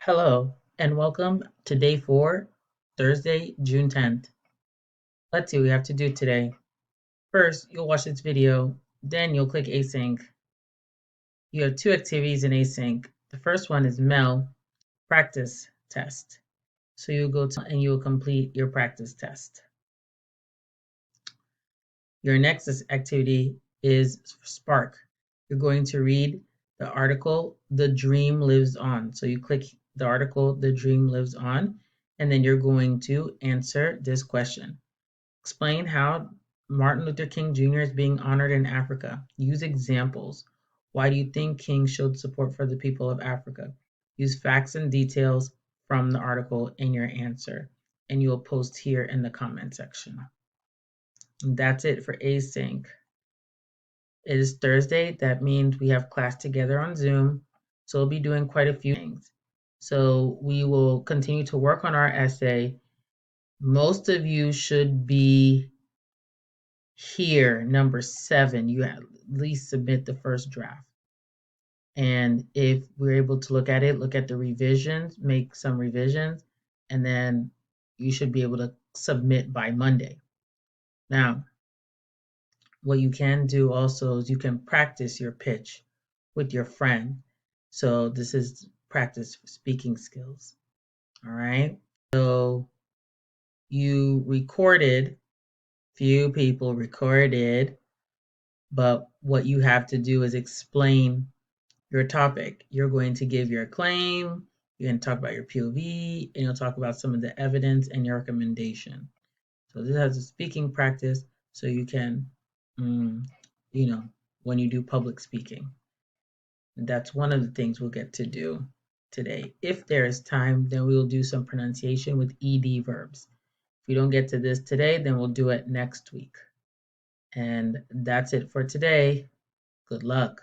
Hello, and welcome to day 4, Thursday, June 10th. Let's see what we have to do today. First, you'll watch this video, then you'll click async. You have two activities in async. The first one is MEL, practice test. So you'll go to and you'll complete your practice test. Your next activity is Spark. You're going to read the article, The Dream Lives On. So you click the article, The Dream Lives On, and then you're going to answer this question. Explain how Martin Luther King Jr. is being honored in Africa. Use examples. Why do you think King showed support for the people of Africa? Use facts and details from the article in your answer, and you'll post here in the comment section. And that's it for async. It is Thursday. That means we have class together on Zoom. So we'll be doing quite a few things. So we will continue to work on our essay. Most of you should be here, number 7. You at least submit the first draft. And if we're able to look at it, look at the revisions, make some revisions, and then you should be able to submit by Monday. Now, what you can do also is you can practice your pitch with your friend. So this is practice speaking skills. All right. So you recorded, few people recorded, but what you have to do is explain your topic. You're going to give your claim, you're going to talk about your POV, and you'll talk about some of the evidence and your recommendation. So this has a speaking practice so you can, when you do public speaking. And that's one of the things we'll get to do today. If there is time, then we will do some pronunciation with ED verbs. If we don't get to this today, then we'll do it next week. And that's it for today. Good luck.